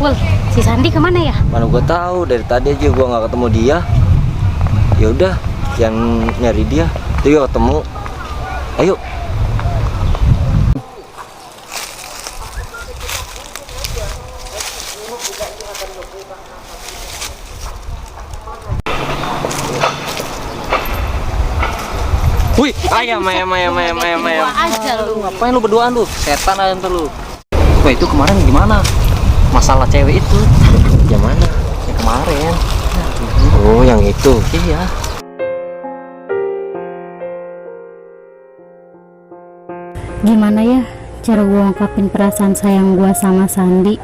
Wul, si Sandi kemana ya? Mana gue tahu, dari tadi aja gue nggak ketemu dia. Ya udah, yang nyari dia. Tuh yuk ketemu. Ayo. Wih, ayam. Aja lu. Ngapain lu berduaan lu? Setan ayam tuh lu. Wah, itu kemarin gimana? Masalah cewek itu. Yang mana? Yang kemarin. Oh, yang itu. Iya. Gimana ya cara gue ungkapin perasaan sayang gue sama Sandi?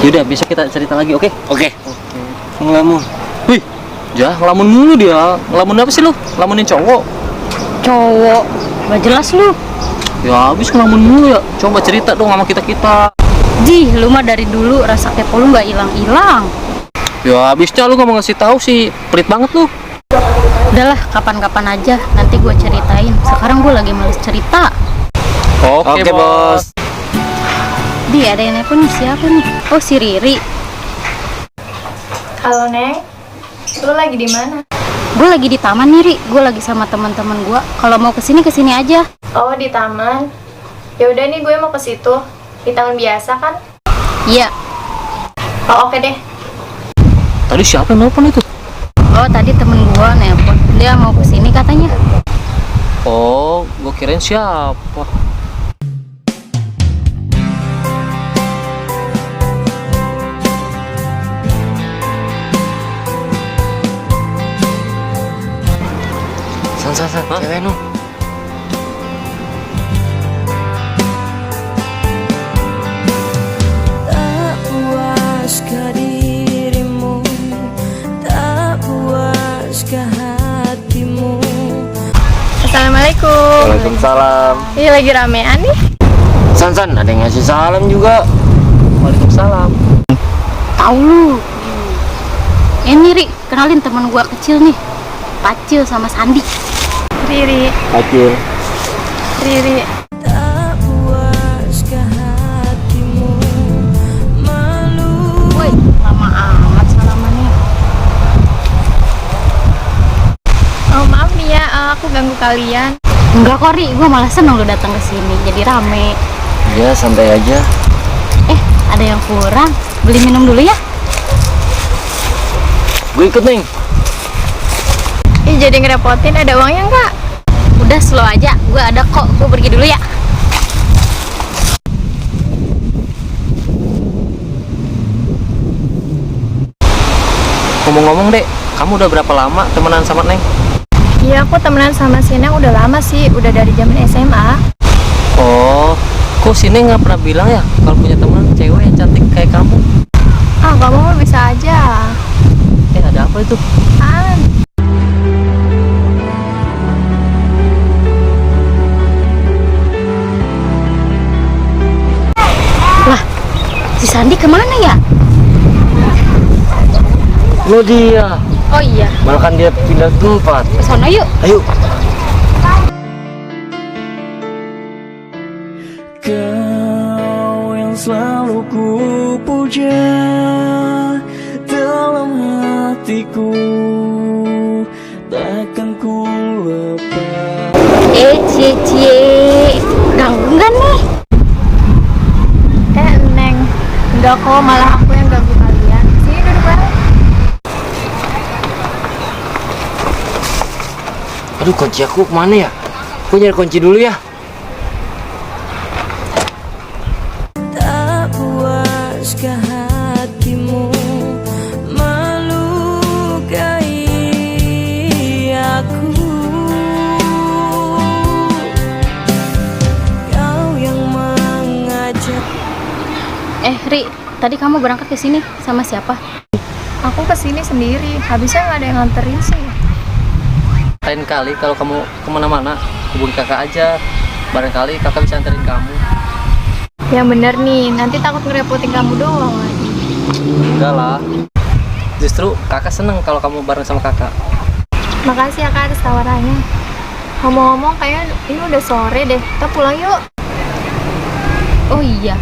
Yaudah, besok kita cerita lagi, oke? Oke. Ngelamun. Wih, jah ngelamun mulu dia. Ngelamun apa sih lu? Ngelamunin cowok? Cowok, gak jelas lu. Ya habis ngelamun mulu ya. Coba cerita dong sama kita-kita. Jih, lu mah dari dulu rasa kepo lu gak hilang-hilang. Ya habisnya lu gak mau ngasih tahu sih. Pelit banget lu. Udahlah, kapan-kapan aja nanti gue ceritain. Sekarang gue lagi males cerita. Oke, bos. Di, ada yang nelpon nih, siapa nih? Oh, si Riri. Halo Neng, lu lagi di mana? Gue lagi di taman nih, Ri. Gue lagi sama teman-teman gue. Kalau mau kesini aja. Oh, di taman. Ya udah nih, gue mau ke situ. Di taman biasa kan? Iya. Oh, oke deh. Tadi siapa yang nelpon itu? Oh, tadi temen gue nelpon. Dia mau kesini katanya. Oh, gue kirain siapa. San, cewek nu. Tak puaskah dirimu, tak puaskah hatimu. Assalamualaikum. Waalaikumsalam. Iya, lagi ramean nih. San, ada yang ngasih salam juga. Waalaikumsalam. Tahu lu. Ini Ri, kenalin teman gue kecil nih. Pacil sama Sandi. Riri, Acil. Riri. Tak puaskah hatimu, malu. Woi, lama amat salamannya. Oh, maaf nih ya, aku ganggu kalian. Enggak kok, Ri. Gue malah seneng lu datang ke sini. Jadi rame. Ya, santai aja. Ada yang kurang. Beli minum dulu ya. Gue ikut, Neng. Ih, jadi ngerepotin, ada uangnya nggak? Udah slow aja. Gue ada kok. Gue pergi dulu ya. Ngomong-ngomong, Dek, kamu udah berapa lama temenan sama Neng? Iya, aku temenan sama si Neng udah lama sih, udah dari zaman SMA. Oh, kok si Neng nggak pernah bilang ya kalau punya teman cewek yang cantik kayak kamu? Ah, kamu mah bisa aja. Ada apa itu? Lah, si Sandi kemana ya? Lo dia. Oh iya, Malah kan dia pindah tempat. ke sana yuk. Ayo. Kau yang selalu ku puja dalam hatiku, takkan ku lepas. Cie, ganggu nggak nih? Neng, enggak kok, malah aku yang ganggu kalian. Sini duduk bareng. Aduh, kunci aku kemana ya? Aku nyari kunci dulu ya. Tak puaskah hatimu, melukai aku. Kau yang mengajak. Ri, tadi kamu berangkat ke sini sama siapa? Aku kesini sendiri, habisnya nggak ada yang nganterin sih. Lain kali kalau kamu kemana-mana, hubungi kakak aja. Barangkali kakak bisa anterin kamu. Ya bener nih, nanti takut ngerepotin kamu doang lagi. Enggak lah. Justru kakak seneng kalau kamu bareng sama kakak. Makasih ya kak atas tawarannya. Ngomong-ngomong, kayaknya ini udah sore deh. Kita pulang yuk. Oh iya,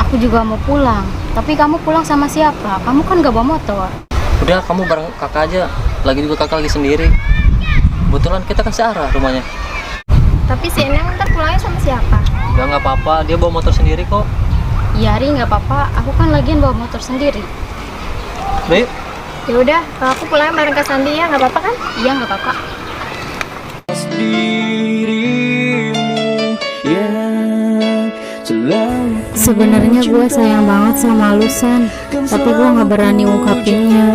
Aku juga mau pulang. Tapi kamu pulang sama siapa? Kamu kan gak bawa motor. Udah, kamu bareng kakak aja. Lagi juga kakak lagi sendiri. Kebetulan kita kan searah rumahnya. Tapi si Eneng ntar pulangnya sama siapa? Udah nggak apa-apa, dia bawa motor sendiri kok. Iya, Ri, gak apa-apa. Aku kan lagian bawa motor sendiri. Udah yuk. Ya udah, kalau aku pulangnya bareng Kak Sandi ya, nggak apa-apa kan? Iya, gak apa-apa. Dirimu yang selalu Sebenarnya gue sayang banget sama lu, San. Tapi gue gak berani ungkapinnya.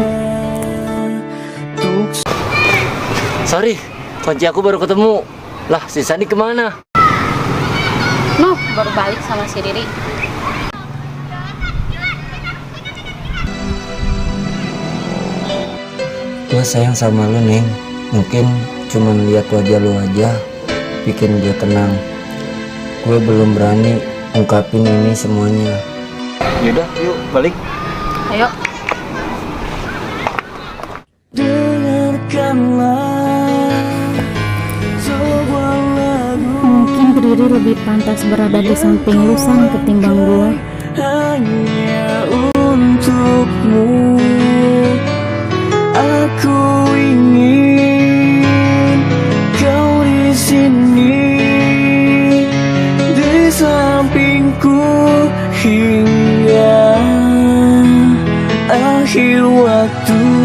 Sorry, kunci aku baru ketemu. Lah, si Sandi kemana? Noh, baru balik sama si Riri. Gue sayang sama lu, Neng. Mungkin cuman lihat wajah lu aja bikin gue tenang. Gue belum berani ungkapin ini semuanya. Yaudah, yuk balik. Ayo. dengarkanlah sebuah lagu Mungkin Riri lebih pantas berada di samping lu, San, ketimbang gue. hanya untukmu. Aku ingin kau di sini di sampingku hingga akhir waktu.